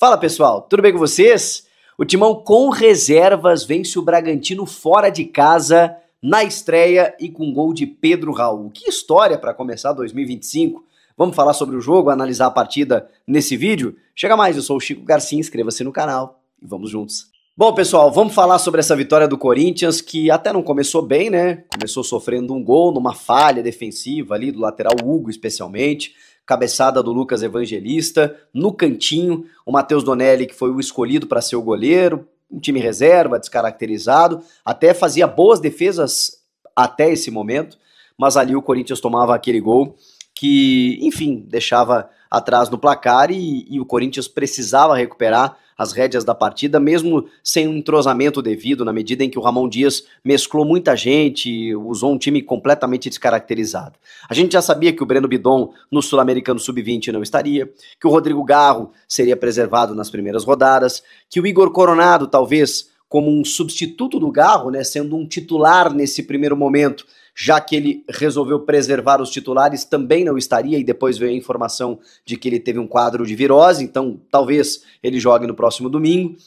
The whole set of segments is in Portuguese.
Fala pessoal, tudo bem com vocês? O Timão com reservas vence o Bragantino fora de casa na estreia e com gol de Pedro Raul. Que história para começar 2025. Vamos falar sobre o jogo, analisar a partida nesse vídeo? Chega mais, eu sou o Chico Garcia, inscreva-se no canal e vamos juntos. Bom pessoal, vamos falar sobre essa vitória do Corinthians, que até não começou bem, né? Começou sofrendo um gol numa falha defensiva ali do lateral Hugo especialmente. Cabeçada do Lucas Evangelista, no cantinho, o Matheus Donelli, que foi o escolhido para ser o goleiro, um time reserva, descaracterizado, até fazia boas defesas até esse momento, mas ali o Corinthians tomava aquele gol que, enfim, deixava atrás no placar e o Corinthians precisava recuperar as rédeas da partida, mesmo sem um entrosamento devido, na medida em que o Ramon Dias mesclou muita gente, usou um time completamente descaracterizado. A gente já sabia que o Breno Bidon no Sul-Americano Sub-20 não estaria, que o Rodrigo Garro seria preservado nas primeiras rodadas, que o Igor Coronado, talvez como um substituto do Garro, né, sendo um titular nesse primeiro momento, já que ele resolveu preservar os titulares, também não estaria, e depois veio a informação de que ele teve um quadro de virose, então talvez ele jogue no próximo domingo.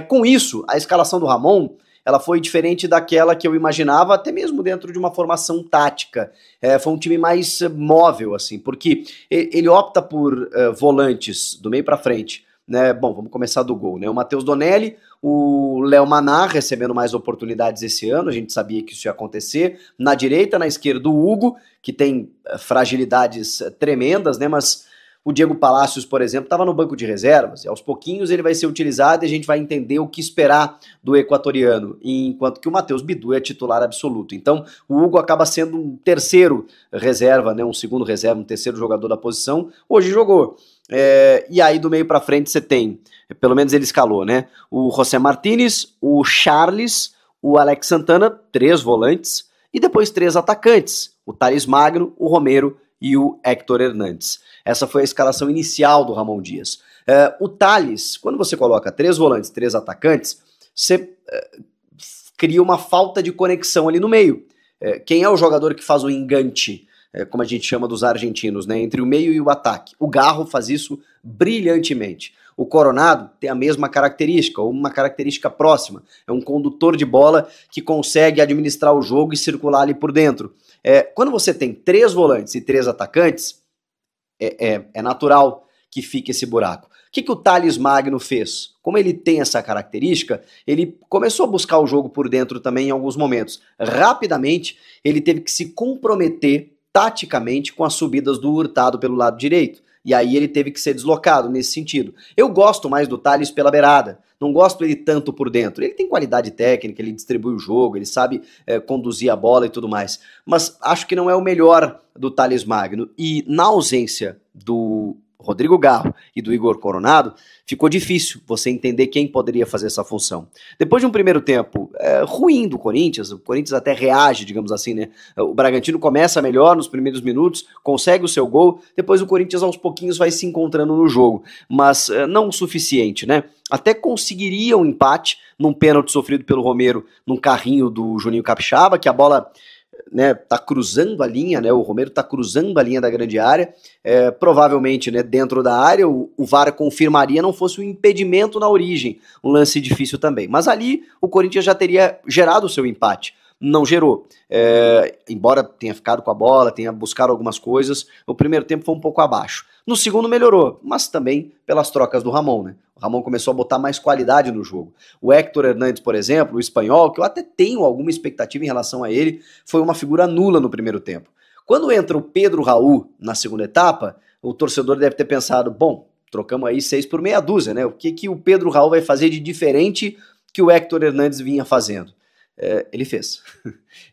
Com isso, a escalação do Ramon, ela foi diferente daquela que eu imaginava, até mesmo dentro de uma formação tática. Foi um time mais móvel, assim, porque ele opta por volantes do meio para frente, né? Bom, vamos começar do gol, né? O Matheus Donelli, o Léo Maná recebendo mais oportunidades esse ano, a gente sabia que isso ia acontecer. Na direita, na esquerda, o Hugo, que tem fragilidades tremendas, né? Mas o Diego Palacios, por exemplo, estava no banco de reservas, e aos pouquinhos ele vai ser utilizado e a gente vai entender o que esperar do equatoriano, enquanto que o Matheus Bidu é titular absoluto. Então, o Hugo acaba sendo um terceiro reserva, né? Um segundo reserva, um terceiro jogador da posição. Hoje jogou. E aí do meio pra frente você tem, pelo menos ele escalou, né? O José Martínez, o Charles, o Alex Santana, 3 volantes, e depois 3 atacantes, o Thales Magno, o Romero e o Héctor Hernandes. Essa foi a escalação inicial do Ramon Dias. O Thales, quando você coloca 3 volantes, 3 atacantes, você cria uma falta de conexão ali no meio. Quem é o jogador que faz o engante, como a gente chama dos argentinos, né, entre o meio e o ataque? O Garro faz isso brilhantemente. O Coronado tem a mesma característica, ou uma característica próxima. É um condutor de bola que consegue administrar o jogo e circular ali por dentro. Quando você tem 3 volantes e 3 atacantes, é natural que fique esse buraco. O que o Thales Magno fez? Como ele tem essa característica, ele começou a buscar o jogo por dentro também em alguns momentos. Rapidamente, ele teve que se comprometer taticamente com as subidas do Hurtado pelo lado direito. E aí ele teve que ser deslocado nesse sentido. Eu gosto mais do Thales pela beirada, não gosto ele tanto por dentro. Ele tem qualidade técnica, ele distribui o jogo, ele sabe conduzir a bola e tudo mais. Mas acho que não é o melhor do Thales Magno. E na ausência do Rodrigo Garro e do Igor Coronado, ficou difícil você entender quem poderia fazer essa função. Depois de um primeiro tempo ruim do Corinthians, o Corinthians até reage, digamos assim, né? O Bragantino começa melhor nos primeiros minutos, consegue o seu gol, depois o Corinthians aos pouquinhos vai se encontrando no jogo, mas não o suficiente, né? Até conseguiria um empate num pênalti sofrido pelo Romero num carrinho do Juninho Capixaba, que a bola, né, tá cruzando a linha, né, o Romero tá cruzando a linha da grande área, provavelmente, né, dentro da área, o VAR confirmaria, não fosse um impedimento na origem, um lance difícil também, mas ali o Corinthians já teria gerado o seu empate, não gerou, embora tenha ficado com a bola, tenha buscado algumas coisas, o primeiro tempo foi um pouco abaixo, no segundo melhorou, mas também pelas trocas do Ramon, né? O Ramon começou a botar mais qualidade no jogo. O Héctor Hernandes, por exemplo, o espanhol, que eu até tenho alguma expectativa em relação a ele, foi uma figura nula no primeiro tempo. Quando entra o Pedro Raul na segunda etapa, o torcedor deve ter pensado, bom, trocamos aí 6 por meia dúzia, né? O que o Pedro Raul vai fazer de diferente que o Héctor Hernandes vinha fazendo? Ele fez.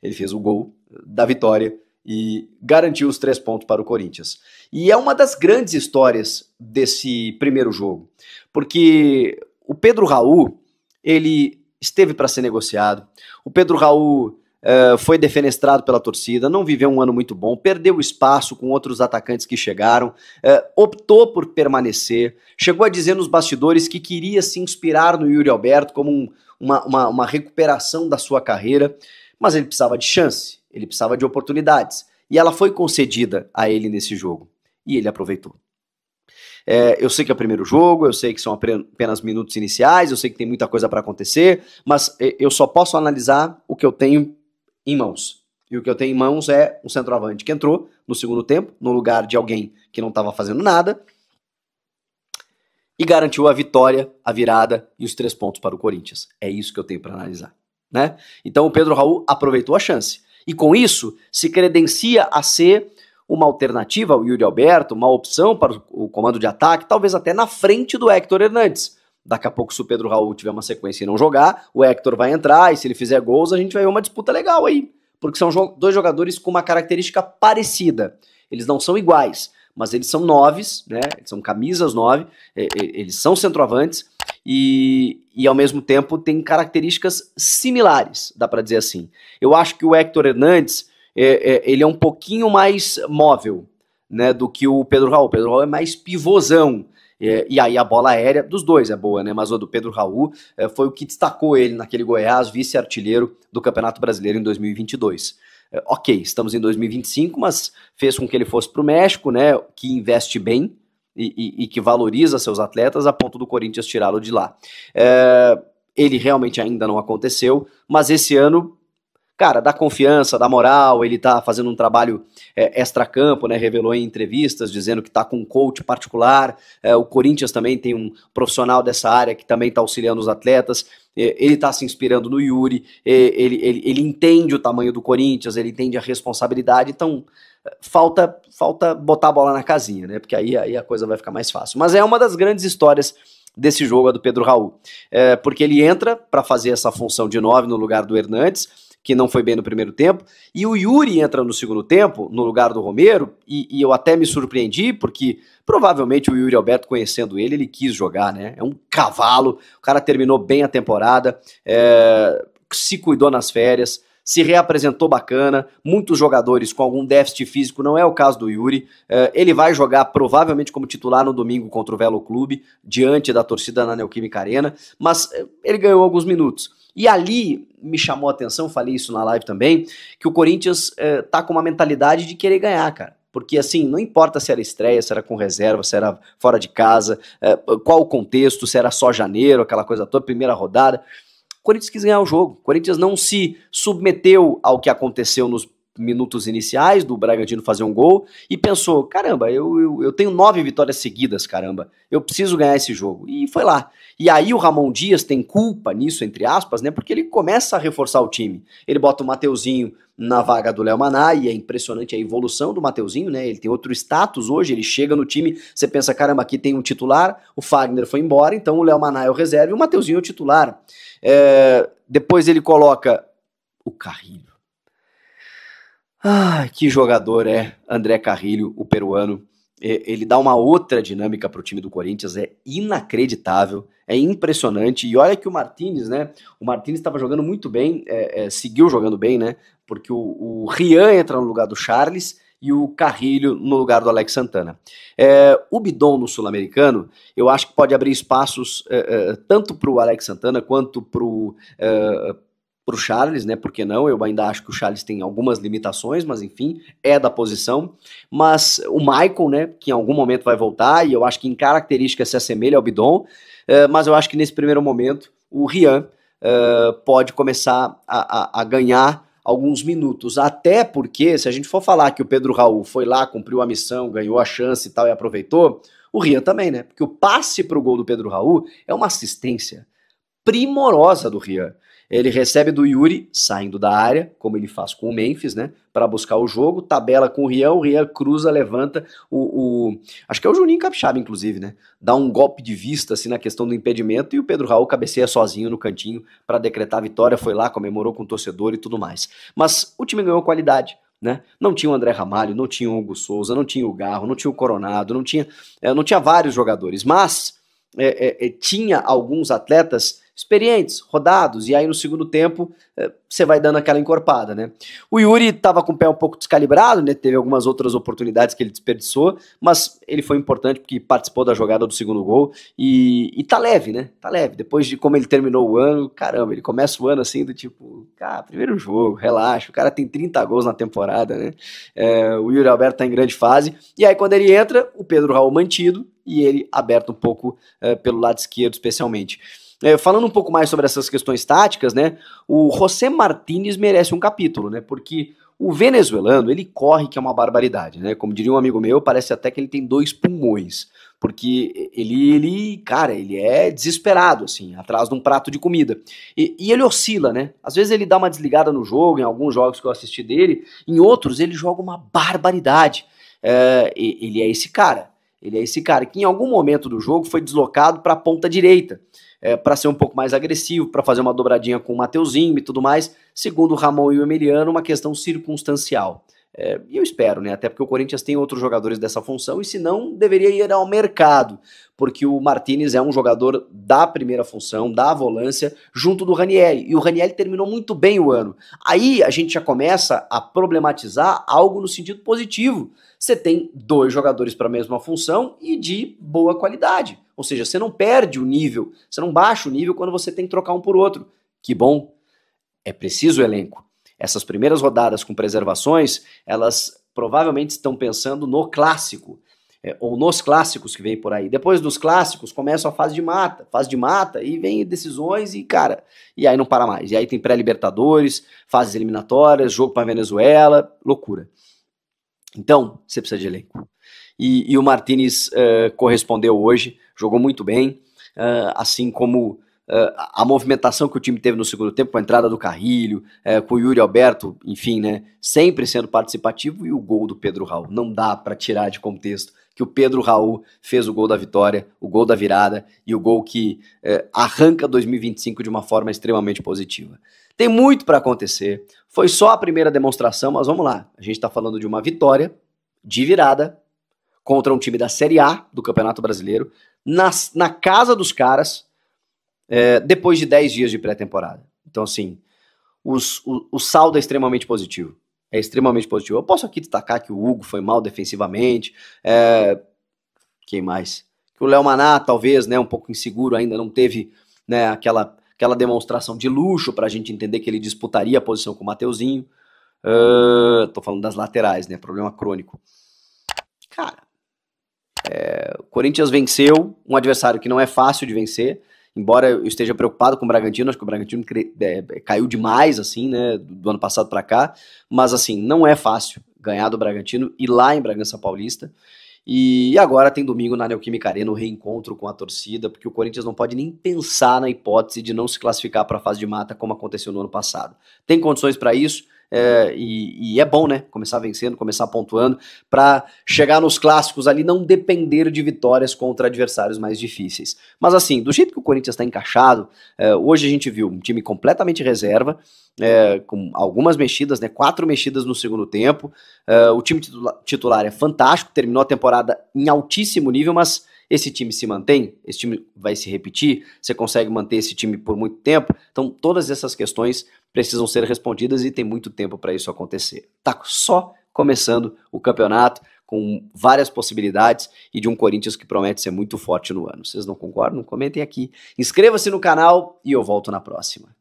Ele fez o gol da vitória e garantiu os 3 pontos para o Corinthians. E é uma das grandes histórias desse primeiro jogo, porque o Pedro Raul, ele esteve para ser negociado, o Pedro Raul foi defenestrado pela torcida, não viveu um ano muito bom, perdeu espaço com outros atacantes que chegaram, optou por permanecer, chegou a dizer nos bastidores que queria se inspirar no Yuri Alberto como uma recuperação da sua carreira, mas ele precisava de chance, ele precisava de oportunidades, e ela foi concedida a ele nesse jogo, e ele aproveitou. Eu sei que é o primeiro jogo, eu sei que são apenas minutos iniciais, eu sei que tem muita coisa para acontecer, mas eu só posso analisar o que eu tenho em mãos. E o que eu tenho em mãos é um centroavante que entrou no segundo tempo, no lugar de alguém que não estava fazendo nada, e garantiu a vitória, a virada e os 3 pontos para o Corinthians. É isso que eu tenho para analisar, né? Então o Pedro Raul aproveitou a chance. E com isso, se credencia a ser uma alternativa ao Yuri Alberto, uma opção para o comando de ataque, talvez até na frente do Héctor Hernandes. Daqui a pouco, se o Pedro Raul tiver uma sequência e não jogar, o Héctor vai entrar, e se ele fizer gols, a gente vai ver uma disputa legal aí. Porque são 2 jogadores com uma característica parecida. Eles não são iguais, mas eles são 9s, né? Eles são camisas 9, eles são centroavantes e ao mesmo tempo têm características similares, dá para dizer assim. Eu acho que o Héctor Hernandes ele é um pouquinho mais móvel, né, do que o Pedro Raul. O Pedro Raul é mais pivôzão. E aí a bola aérea dos dois é boa, né? Mas o do Pedro Raul foi o que destacou ele naquele Goiás, vice-artilheiro do Campeonato Brasileiro em 2022. Ok, estamos em 2025, mas fez com que ele fosse para o México, né? Que investe bem e que valoriza seus atletas a ponto do Corinthians tirá-lo de lá. Ele realmente ainda não aconteceu, mas esse ano, cara, dá confiança, dá moral, ele tá fazendo um trabalho extracampo, né, revelou em entrevistas, dizendo que tá com um coach particular, o Corinthians também tem um profissional dessa área que também tá auxiliando os atletas, ele tá se inspirando no Yuri, ele entende o tamanho do Corinthians, ele entende a responsabilidade, então falta botar a bola na casinha, né, porque aí a coisa vai ficar mais fácil. Mas é uma das grandes histórias desse jogo, a do Pedro Raul, porque ele entra para fazer essa função de 9 no lugar do Hernandes, que não foi bem no primeiro tempo, e o Yuri entra no segundo tempo, no lugar do Romero, e eu até me surpreendi, porque provavelmente o Yuri Alberto, conhecendo ele quis jogar, né? É um cavalo, o cara terminou bem a temporada, se cuidou nas férias, se reapresentou bacana, muitos jogadores com algum déficit físico, não é o caso do Yuri, ele vai jogar provavelmente como titular no domingo contra o Velo Clube, diante da torcida na Neoquímica Arena, mas ele ganhou alguns minutos. E ali me chamou a atenção, falei isso na live também, que o Corinthians tá com uma mentalidade de querer ganhar, cara. Porque assim, não importa se era estreia, se era com reserva, se era fora de casa, qual o contexto, se era só janeiro, aquela coisa toda, primeira rodada. O Corinthians quis ganhar o jogo. O Corinthians não se submeteu ao que aconteceu nos minutos iniciais do Bragantino fazer um gol e pensou, caramba, eu tenho 9 vitórias seguidas, caramba, eu preciso ganhar esse jogo. E foi lá. E aí o Ramon Dias tem culpa nisso, entre aspas, né, porque ele começa a reforçar o time. Ele bota o Mateuzinho na vaga do Léo Maná, e é impressionante a evolução do Mateuzinho, né, ele tem outro status hoje, ele chega no time, você pensa, caramba, aqui tem um titular, o Fagner foi embora, então o Léo Maná é o reserva e o Mateuzinho é o titular. Depois ele coloca o Carrilho. Que jogador é André Carrilho, o peruano. Ele dá uma outra dinâmica para o time do Corinthians, é inacreditável, é impressionante. E olha que o Martínez, né? O Martínez estava jogando muito bem, seguiu jogando bem, né? Porque o Rian entra no lugar do Charles e o Carrilho no lugar do Alex Santana. O Bidon no Sul-Americano, eu acho que pode abrir espaços tanto para o Alex Santana quanto para o Charles, né? Por que não? Eu ainda acho que o Charles tem algumas limitações, mas enfim, é da posição. Mas o Maicon, né? Que em algum momento vai voltar, e eu acho que em características se assemelha ao Bidon, mas eu acho que nesse primeiro momento o Rian pode começar a ganhar alguns minutos, até porque se a gente for falar que o Pedro Raul foi lá, cumpriu a missão, ganhou a chance e tal e aproveitou, o Rian também, né? Porque o passe pro gol do Pedro Raul é uma assistência primorosa do Rian. Ele recebe do Yuri, saindo da área, como ele faz com o Memphis, né? Para buscar o jogo, tabela com o Rian cruza, levanta acho que é o Juninho Capixaba, inclusive, né? Dá um golpe de vista, assim, na questão do impedimento, e o Pedro Raul cabeceia sozinho no cantinho para decretar a vitória, foi lá, comemorou com o torcedor e tudo mais. Mas o time ganhou qualidade, né? Não tinha o André Ramalho, não tinha o Hugo Souza, não tinha o Garro, não tinha o Coronado, não tinha vários jogadores, mas tinha alguns atletas experientes, rodados, e aí no segundo tempo você vai dando aquela encorpada, né? O Yuri estava com o pé um pouco descalibrado, né? Teve algumas outras oportunidades que ele desperdiçou, mas ele foi importante porque participou da jogada do segundo gol e tá leve, né? Tá leve. Depois de como ele terminou o ano, caramba, ele começa o ano assim do tipo, cara, primeiro jogo, relaxa, o cara tem 30 gols na temporada, né? O Yuri Alberto tá em grande fase, e aí quando ele entra, o Pedro Raul mantido e ele aberto um pouco pelo lado esquerdo especialmente. Falando um pouco mais sobre essas questões táticas, né, o José Martínez merece um capítulo, né, porque o venezuelano, ele corre que é uma barbaridade, né, como diria um amigo meu, parece até que ele tem 2 pulmões, porque cara, ele é desesperado, assim, atrás de um prato de comida, e ele oscila, né, às vezes ele dá uma desligada no jogo, em alguns jogos que eu assisti dele, em outros ele joga uma barbaridade, ele é esse cara que em algum momento do jogo foi deslocado para a ponta direita, para ser um pouco mais agressivo, para fazer uma dobradinha com o Mateuzinho e tudo mais, segundo o Ramon e o Emiliano, uma questão circunstancial. E eu espero, né? Até porque o Corinthians tem outros jogadores dessa função, e se não, deveria ir ao mercado, porque o Martínez é um jogador da primeira função, da volância, junto do Ranieri, e o Ranieri terminou muito bem o ano. Aí a gente já começa a problematizar algo no sentido positivo. Você tem 2 jogadores para a mesma função e de boa qualidade. Ou seja, você não perde o nível, você não baixa o nível quando você tem que trocar um por outro. Que bom, é preciso o elenco. Essas primeiras rodadas com preservações, elas provavelmente estão pensando no clássico, ou nos clássicos que vem por aí. Depois dos clássicos começa a fase de mata, e vem decisões e, cara, e aí não para mais. E aí tem pré-libertadores, fases eliminatórias, jogo para Venezuela, loucura. Então, você precisa de elenco. E o Martínez correspondeu hoje, jogou muito bem, assim como a movimentação que o time teve no segundo tempo, com a entrada do Carrilho, com o Yuri Alberto, enfim, né, sempre sendo participativo, e o gol do Pedro Raul. Não dá para tirar de contexto que o Pedro Raul fez o gol da vitória, o gol da virada e o gol que arranca 2025 de uma forma extremamente positiva. Tem muito para acontecer, foi só a primeira demonstração, mas vamos lá. A gente está falando de uma vitória de virada contra um time da Série A do Campeonato Brasileiro, na casa dos caras, depois de 10 dias de pré-temporada. Então, assim, o saldo é extremamente positivo. É extremamente positivo. Eu posso aqui destacar que o Hugo foi mal defensivamente. Quem mais? Que o Léo Maná, talvez, né, um pouco inseguro ainda, não teve, né, aquela demonstração de luxo pra gente entender que ele disputaria a posição com o Mateuzinho. Tô falando das laterais, né? Problema crônico. Cara, o Corinthians venceu um adversário que não é fácil de vencer, embora eu esteja preocupado com o Bragantino, acho que o Bragantino caiu demais, assim, né, do ano passado pra cá, mas assim, não é fácil ganhar do Bragantino e lá em Bragança Paulista. E agora tem domingo na Neoquímica Arena o reencontro com a torcida, porque o Corinthians não pode nem pensar na hipótese de não se classificar para a fase de mata como aconteceu no ano passado. Tem condições para isso, e é bom, né? Começar vencendo, começar pontuando, para chegar nos clássicos ali, não depender de vitórias contra adversários mais difíceis. Mas assim, do jeito que o Corinthians está encaixado, hoje a gente viu um time completamente reserva, com algumas mexidas, né, 4 mexidas no segundo tempo. O time titular é fantástico, terminou a temporada em altíssimo nível, mas esse time se mantém, esse time vai se repetir, você consegue manter esse time por muito tempo. Então todas essas questões precisam ser respondidas e tem muito tempo para isso acontecer. Tá só começando o campeonato, com várias possibilidades, e de um Corinthians que promete ser muito forte no ano. Vocês não concordam? Comentem aqui. Inscreva-se no canal e eu volto na próxima.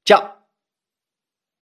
Tchau!